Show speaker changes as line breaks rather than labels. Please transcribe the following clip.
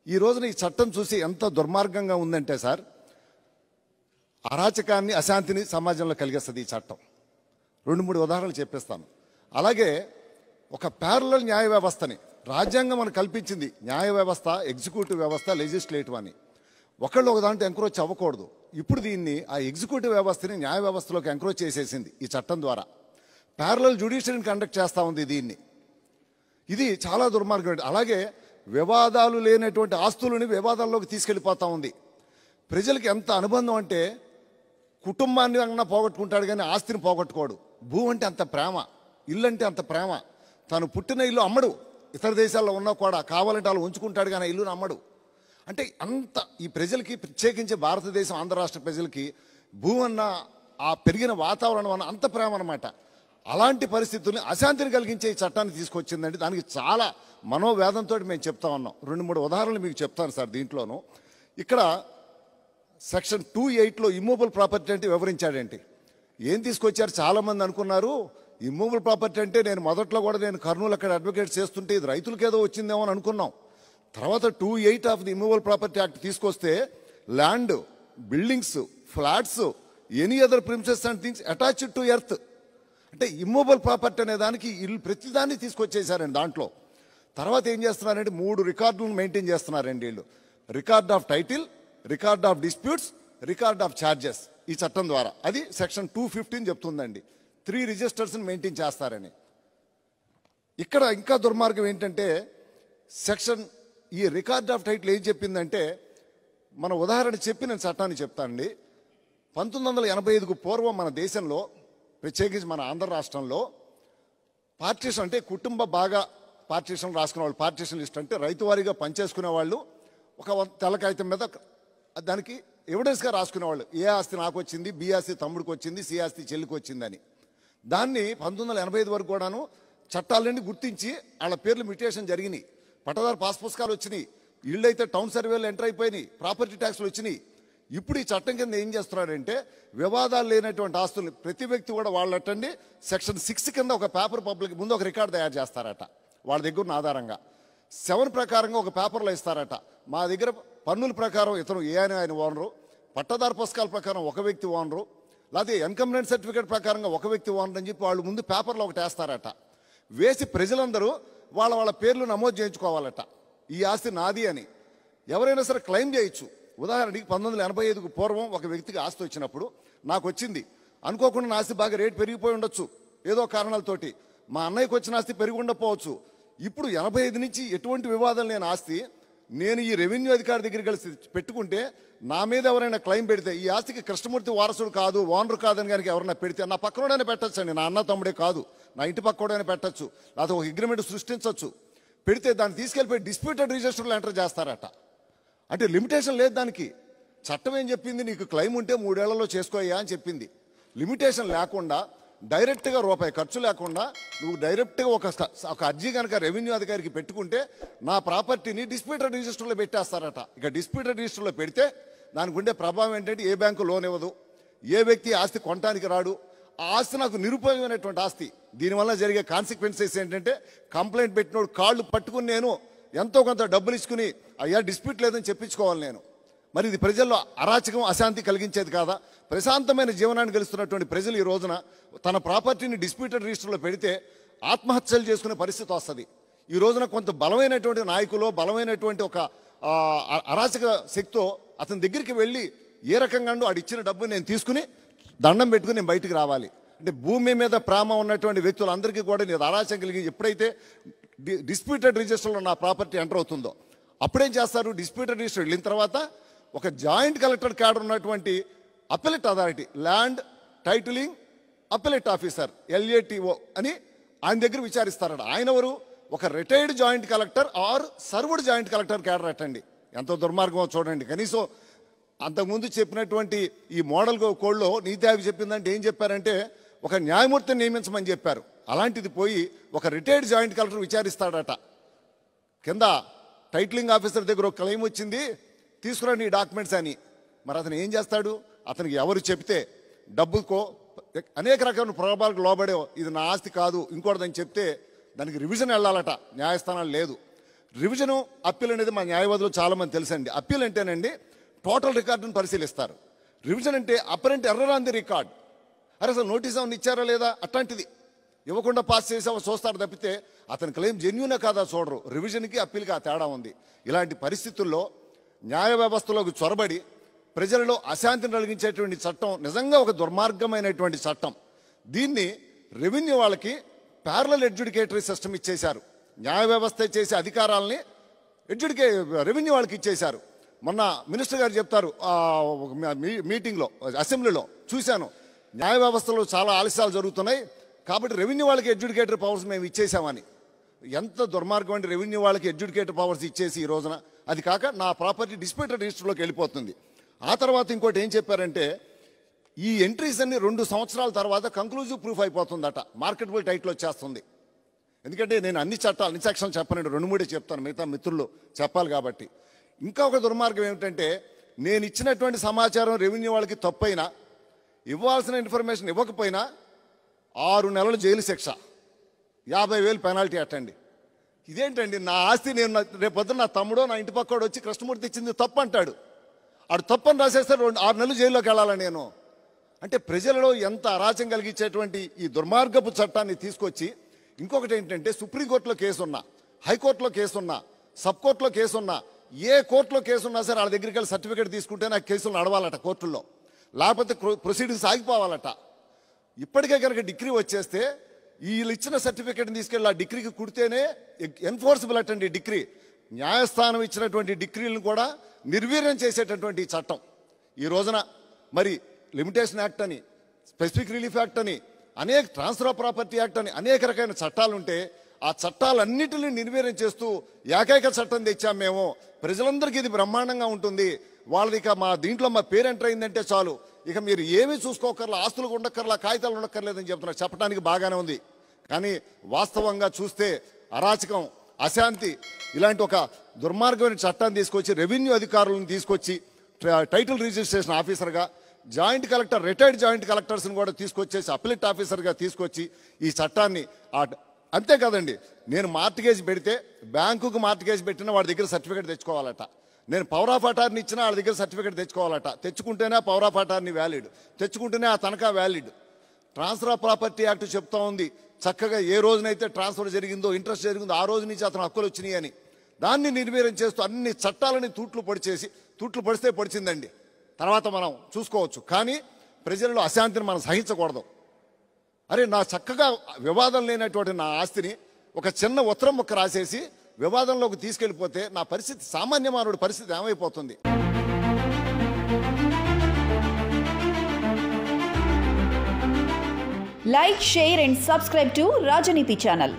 ఈ రోజున ఈ చట్టం చూసి ఎంత దుర్మార్గంగా ఉందంటే సార్, అరాచకాన్ని అశాంతిని సమాజంలో కలిగిస్తుంది ఈ చట్టం. 2-3 ఉదాహరణలు చెప్పేస్తాను. అలాగే ఒక ప్యారలల్ న్యాయ వ్యవస్థని రాజ్యాంగం మనకు కల్పించింది. న్యాయ వ్యవస్థ, ఎగ్జిక్యూటివ్ వ్యవస్థ, లెజిస్లేటివ్ అని. ఒకళ్ళు ఒక దాంట్లో ఎంక్రోచ్ అవ్వకూడదు. ఇప్పుడు దీన్ని ఆ ఎగ్జిక్యూటివ్ వ్యవస్థని న్యాయ వ్యవస్థలోకి ఎంక్రోచ్ చేసేసింది ఈ చట్టం ద్వారా. ప్యారలల్ జ్యుడిషియరీని కండక్ట్ చేస్తూ ఉంది దీన్ని. ఇది చాలా దుర్మార్గం. అలాగే వివాదాలు లేనటువంటి ఆస్తులని వివాదాల్లోకి తీసుకెళ్ళిపోతూ ఉంది. ప్రజలకు ఎంత అనుబంధం అంటే కుటుంబాన్ని అన్నా పోగొట్టుకుంటాడు కానీ ఆస్తిని పోగొట్టుకోడు. భూ అంటే అంత ప్రేమ, ఇల్లు అంటే అంత ప్రేమ. తను పుట్టిన ఇల్లు అమ్మడు. ఇతర దేశాల్లో ఉన్నా కూడా కావాలంటే వాళ్ళు ఉంచుకుంటాడు కానీ ఇల్లుని అమ్మడు. అంటే అంత ఈ ప్రజలకి, ప్రత్యేకించి భారతదేశం ఆంధ్ర రాష్ట్ర ప్రజలకి భూ అన్న ఆ పెరిగిన వాతావరణం అన్న అంత ప్రేమ అనమాట. అలాంటి పరిస్థితుల్ని అశాంతిని కలిగించే ఈ చట్టాన్ని తీసుకొచ్చిందండి. దానికి చాలా మనోవేదంతో మేము చెప్తా ఉన్నాం. 2-3 ఉదాహరణలు మీకు చెప్తాను సార్. దీంట్లోనూ ఇక్కడ సెక్షన్ 2(8)లో ఇమ్మూవబుల్ ప్రాపర్టీ అంటే వివరించాడేంటి, ఏం తీసుకొచ్చారు. చాలామంది అనుకున్నారు ఇమ్మూవబుల్ ప్రాపర్టీ అంటే, నేను మొదట్లో కూడా నేను కర్నూలు అక్కడ అడ్వకేట్ చేస్తుంటే ఇది రైతులకు ఏదో వచ్చిందేమో అని అనుకున్నాం. తర్వాత 2(8) of the immovable property act తీసుకొస్తే land, buildings, flats, any other premises and things attached to earth, అంటే ఇమ్మూవబుల్ ప్రాపర్టీ అనే దానికి ఇల్లు ప్రతిదాన్ని తీసుకొచ్చేసారండి దాంట్లో. తర్వాత ఏం చేస్తున్నారంటే 3 రికార్డులను మెయింటైన్ చేస్తున్నారండి వీళ్ళు. Record of title, record of disputes, record of charges ఈ చట్టం ద్వారా. అది సెక్షన్ 215 చెప్తుందండి. 3 రిజిస్టర్స్ని మెయింటైన్ చేస్తారని. ఇక్కడ ఇంకా దుర్మార్గం ఏంటంటే ఈ రికార్డ్ ఆఫ్ టైటిల్ ఏం చెప్పిందంటే, మన ఉదాహరణ చెప్పి నేను చట్టాన్ని చెప్తానండి. 1985కు పూర్వం మన దేశంలో, ప్రత్యేకించి మన ఆంధ్ర రాష్ట్రంలో పార్టీషన్ అంటే కుటుంబ బాగా పార్టీషన్ రాసుకునే వాళ్ళు, పార్టీషన్ లిస్ట్ అంటే రైతు వారీగా పనిచేసుకునే వాళ్ళు ఒక తెల్ల కాగితం మీద దానికి ఎవిడెన్స్గా రాసుకునేవాళ్ళు. ఏ ఆస్తి నాకు వచ్చింది, బి ఆస్తి తమ్ముడికి వచ్చింది, సి ఆస్తి చెల్లికి వచ్చిందని. దాన్ని 1985 వరకు కూడాను చట్టాలన్నీ గుర్తించి వాళ్ళ పేర్లు మ్యూటేషన్ జరిగినాయి. పట్టదారు పాస్ పుస్తకాలు వచ్చినాయి, ఇళ్ళైతే టౌన్ సర్వేలు ఎంటర్ అయిపోయినాయి, ప్రాపర్టీ ట్యాక్స్లు వచ్చినాయి. ఇప్పుడు ఈ చట్టం కింద ఏం చేస్తున్నారంటే వివాదాలు లేనటువంటి ఆస్తుల్ని ప్రతి వ్యక్తి కూడా వాళ్ళటండి సెక్షన్ 6 కింద ఒక పేపర్ పబ్లిక్ ముందు ఒక రికార్డు తయారు చేస్తారట వాళ్ళ దగ్గర ఉన్న ఆధారంగా. 7 ప్రకారంగా ఒక పేపర్లో ఇస్తారట. మా దగ్గర పన్నుల ప్రకారం ఇతను ఏ అని ఆయన ఓనరు, పట్టదారు పుస్తకాల ప్రకారం ఒక వ్యక్తి ఓనరు, లేకపోతే ఎన్కంప్లైంట్ సర్టిఫికేట్ ప్రకారంగా ఒక వ్యక్తి ఓనర్ అని చెప్పి వాళ్ళు ముందు పేపర్లో ఒకటి వేస్తారట. వేసి ప్రజలందరూ వాళ్ళ పేర్లు నమోదు చేయించుకోవాలట. ఈ ఆస్తి నాది అని ఎవరైనా సరే క్లెయిమ్ చేయొచ్చు. ఉదాహరణకి 1985కు పూర్వం ఒక వ్యక్తికి ఆస్తి వచ్చినప్పుడు నాకు వచ్చింది అనుకోకుండా, నా ఆస్తి బాగా రేటు పెరిగిపోయి ఉండొచ్చు ఏదో కారణాలతోటి, మా అన్నయ్యకి వచ్చిన ఆస్తి పెరిగి ఉండకపోవచ్చు. ఇప్పుడు 85 నుంచి ఎటువంటి వివాదం లేని ఆస్తి నేను ఈ రెవెన్యూ అధికారి దగ్గర కలిసి పెట్టుకుంటే నా మీద ఎవరైనా క్లెయిమ్ పెడితే ఈ ఆస్తికి కృష్ణమూర్తి వారసుడు కాదు, ఓనర్ కాదని కనుక ఎవరైనా పెడితే నా పక్కనోడైనా పెట్టచ్చు అండి, నా అన్న తమ్ముడే కాదు, నా ఇంటి పక్కనోడైనా పెట్టచ్చు, లేకపోతే ఒక అగ్రిమెంట్ సృష్టించవచ్చు. పెడితే దాన్ని తీసుకెళ్ళిపోయి డిస్ప్యూటెడ్ రిజిస్టర్లో ఎంటర్ చేస్తారట. అంటే లిమిటేషన్ లేదు దానికి. చట్టం ఏం చెప్పింది, నీకు క్లెయిమ్ ఉంటే 3 ఏళ్లలో చేసుకోయ్యా అని చెప్పింది. లిమిటేషన్ లేకుండా డైరెక్ట్గా రూపాయి ఖర్చు లేకుండా నువ్వు డైరెక్ట్గా ఒక అర్జీ కనుక రెవెన్యూ అధికారికి పెట్టుకుంటే నా ప్రాపర్టీని డిస్ప్యూటెడ్ రిజిస్టర్లో పెట్టేస్తారట. ఇక డిస్ప్యూటెడ్ రిజిస్టర్లో పెడితే దానికి ఉండే ప్రభావం ఏంటంటే ఏ బ్యాంకు లోన్ ఇవ్వదు, ఏ వ్యక్తి ఆస్తి కొనడానికి రాడు, ఆ ఆస్తి నాకు నిరుపయోగమైనటువంటి ఆస్తి. దీనివల్ల జరిగే కాన్సిక్వెన్సెస్ ఏంటంటే కంప్లైంట్ పెట్టినోడు కాళ్ళు పట్టుకుని నేను ఎంతో కొంత డబ్బులు ఇచ్చుకుని అయ్యా డిస్ప్యూట్ లేదని చెప్పించుకోవాలి నేను. మరి ఇది ప్రజల్లో అరాచకం, అశాంతి కలిగించేది కాదా? ప్రశాంతమైన జీవనాన్ని గెలుస్తున్నటువంటి ప్రజలు ఈ రోజున తన ప్రాపర్టీని డిస్ప్యూటెడ్ రిజిస్టర్లో పెడితే ఆత్మహత్యలు చేసుకునే పరిస్థితి వస్తుంది. ఈ రోజున కొంత బలమైనటువంటి నాయకులు, బలమైనటువంటి ఒక అరాచక శక్తితో అతని దగ్గరికి వెళ్ళి ఏ రకంగా ఆడిచ్చిన డబ్బు నేను తీసుకుని దండం పెట్టుకుని నేను బయటికి రావాలి అంటే, భూమి మీద ప్రేమ ఉన్నటువంటి వ్యక్తులందరికీ కూడా నేను అరాచకం కలిగి ఎప్పుడైతే డిస్ప్యూటెడ్ రిజిస్టర్లో నా ప్రాపర్టీ ఎంటర్ అవుతుందో అప్పుడేం చేస్తారు, డిస్ప్యూటెడ్ రిజిస్టర్ వెళ్ళిన తర్వాత ఒక జాయింట్ కలెక్టర్ క్యాడర్ ఉన్నటువంటి appellate authority, land titling appellate officer LATO అని ఆయన దగ్గర విచారిస్తారట. ఆయన ఎవరు, ఒక retired joint collector or served joint collector cadre అటండి. ఎంతో దుర్మార్గమో చూడండి. కనీసం అంతకుముందు చెప్పినటువంటి ఈ మోడల్ కోడ్లో నీతి ఆయోగ్ చెప్పిందంటే ఏం చెప్పారంటే ఒక న్యాయమూర్తిని నియమించమని చెప్పారు. అలాంటిది పోయి ఒక రిటైర్డ్ జాయింట్ కలెక్టర్ విచారిస్తాడట. కింద టైటిలింగ్ ఆఫీసర్ దగ్గర ఒక క్లెయిమ్ వచ్చింది, తీసుకురండి ఈ డాక్యుమెంట్స్ అని. మరి అతను ఏం చేస్తాడు, అతనికి ఎవరు చెప్తే డబ్బుకో అనేక రకమైన ప్రలోభాలకు లోబడే ఇది నా ఆస్తి కాదు ఇంకోటిదని చెప్తే దానికి రివిజన్ వెళ్ళాలట, న్యాయస్థానాలు లేదు. రివిజను అప్పీల్ అనేది మా న్యాయవాదులు చాలామంది తెలుసండి. అప్పీల్ అంటేనండి టోటల్ రికార్డును పరిశీలిస్తారు. రివిజన్ అంటే apparent error on the record. అరే అసలు నోటీస్ ఏమైనా ఇచ్చారా లేదా అట్లాంటిది ఇవ్వకుండా పాస్ చేసావో చూస్తారు తప్పితే అతని క్లెయిమ్ జెన్యూనే కాదా చూడరు. రివిజన్కి అప్పీల్కి ఆ తేడా ఉంది. ఇలాంటి పరిస్థితుల్లో న్యాయ వ్యవస్థలోకి చొరబడి ప్రజలలో అశాంతిని కలిగించేటువంటి చట్టం నిజంగా ఒక దుర్మార్గమైనటువంటి చట్టం. దీన్ని రెవెన్యూ వాళ్ళకి ప్యారలల్ అడ్జుడికేటరీ సిస్టమ్ ఇచ్చేశారు. న్యాయ వ్యవస్థ చేసే అధికారాలని రెవెన్యూ వాళ్ళకి ఇచ్చేశారు. మొన్న మినిస్టర్ గారు చెప్తారు మీటింగ్లో అసెంబ్లీలో చూశాను, న్యాయ వ్యవస్థలో చాలా ఆలస్యాలు జరుగుతున్నాయి కాబట్టి రెవెన్యూ వాళ్ళకి అడ్జుడికేటరీ పవర్స్ మేము ఇచ్చేసామని. ఎంత దుర్మార్గం అంటే రెవెన్యూ వాళ్ళకి అడ్జుడికేటరీ పవర్స్ ఇచ్చేసి ఈ రోజున అది కాక నా ప్రాపర్టీ డిస్ప్యూటెడ్ రిజిస్టర్లోకి వెళ్ళిపోతుంది. ఆ తర్వాత ఇంకోటి ఏం చెప్పారంటే ఈ ఎంట్రీస్ అన్ని 2 సంవత్సరాల తర్వాత కంక్లూజివ్ ప్రూఫ్ అయిపోతుందట, మార్కెటబుల్ టైటిల్ వచ్చేస్తుంది. ఎందుకంటే నేను అన్ని చట్టాలు అన్ని సెక్షన్లు చెప్పనండి, 2-3 చెప్తాను, మిగతా మిత్రులు చెప్పాలి కాబట్టి. ఇంకా ఒక దుర్మార్గం ఏమిటంటే నేను ఇచ్చినటువంటి సమాచారం రెవెన్యూ వాళ్ళకి తప్పైనా ఇవ్వాల్సిన ఇన్ఫర్మేషన్ ఇవ్వకపోయినా 6 నెలలు జైలు శిక్ష, 50,000 పెనాల్టీ అట్టండి. ఇదేంటండి నా ఆస్తి నేను రేపొద్దున నా తమ్ముడో నా ఇంటి పక్కోడు వచ్చి కృష్ణమూర్తి ఇచ్చింది తప్పు అంటాడు, ఆడు తప్పని రాసేస్తే 6 నెలలు జైల్లోకి వెళ్ళాలా నేను అంటే ప్రజలలో ఎంత అరాచం కలిగించేటువంటి ఈ దుర్మార్గపు చట్టాన్ని తీసుకొచ్చి ఇంకొకటి ఏంటంటే సుప్రీంకోర్టులో కేసున్నా, హైకోర్టులో కేసున్నా, సబ్ కోర్టులో కేసున్నా, ఏ కోర్టులో కేసున్నా సరే వాళ్ళ దగ్గరికి వెళ్ళి సర్టిఫికేట్ తీసుకుంటే నాకు కేసులు నడవాలట కోర్టుల్లో, లేకపోతే ప్రొసీడింగ్స్ ఆగిపోవాలట. ఇప్పటికే కనుక డిగ్రీ వచ్చేస్తే వీళ్ళు ఇచ్చిన సర్టిఫికేట్ని తీసుకెళ్ళి ఆ డిగ్రీకి కుడితేనే ఎన్ఫోర్సబుల్ అటండి డిగ్రీ. న్యాయస్థానం ఇచ్చినటువంటి డిగ్రీలను కూడా నిర్వీర్యం చేసేటటువంటి చట్టం. ఈ రోజున మరి లిమిటేషన్ యాక్ట్ అని, స్పెసిఫిక్ రిలీఫ్ యాక్ట్ అని, అనేక ట్రాన్స్ఫర్ ఆఫ్ ప్రాపర్టీ యాక్ట్ అని అనేక రకమైన చట్టాలు ఉంటే ఆ చట్టాలన్నిటిని నిర్వీర్యం చేస్తూ ఏకైక చట్టం తెచ్చాం మేము, ప్రజలందరికీ ఇది బ్రహ్మాండంగా ఉంటుంది, వాళ్ళది ఇక మా దీంట్లో మా పేరు ఎంటర్ అయిందంటే చాలు, ఇక మీరు ఏమీ చూసుకోకర్లా, ఆస్తులు ఉండక్కర్లా, కాగితాలు ఉండక్కర్లేదని చెప్తున్నారు. చెప్పడానికి బాగానే ఉంది, కానీ వాస్తవంగా చూస్తే అరాచకం, అశాంతి, ఇలాంటి ఒక దుర్మార్గమైన చట్టాన్ని తీసుకొచ్చి రెవెన్యూ అధికారులను తీసుకొచ్చి టైటిల్ రిజిస్ట్రేషన్ ఆఫీసర్గా, జాయింట్ కలెక్టర్, రిటైర్డ్ జాయింట్ కలెక్టర్స్ని కూడా తీసుకొచ్చేసి అప్లిట్ ఆఫీసర్గా తీసుకొచ్చి ఈ చట్టాన్ని అంతేకాదండి, నేను మార్టిగేజ్ పెడితే బ్యాంకుకు మార్టిగేజ్ పెట్టినా వాడి దగ్గర సర్టిఫికేట్ తెచ్చుకోవాలట, నేను పవర్ ఆఫ్ అటార్నీ ఇచ్చినా వాళ్ళ దగ్గర సర్టిఫికేట్ తెచ్చుకోవాలట, తెచ్చుకుంటేనే పవర్ ఆఫ్ అటార్నీ వ్యాలిడ్, తెచ్చుకుంటేనే ఆ తనఖా valid. Transfer of property act చెప్తా ఉంది చక్కగా ఏ రోజునైతే ట్రాన్స్ఫర్ జరిగిందో, ఇంట్రెస్ట్ జరిగిందో ఆ రోజు నుంచి అతను హక్కులు వచ్చినాయి అని. దాన్ని నిర్వీర్యం చేస్తూ అన్ని చట్టాలని తూట్లు పడిస్తే పడిచిందండి, తర్వాత మనం చూసుకోవచ్చు. కానీ ప్రజలలో అశాంతిని మనం సహించకూడదు. అరే నా చక్కగా వివాదం లేనటువంటి నా ఆస్తిని ఒక చిన్న ఉత్తరం ముక్క రాసేసి వివాదంలోకి తీసుకెళ్ళిపోతే నా పరిస్థితి, సామాన్య మానవుడి పరిస్థితి ఏమైపోతుంది?
Like, share and subscribe to Rajaniti channel.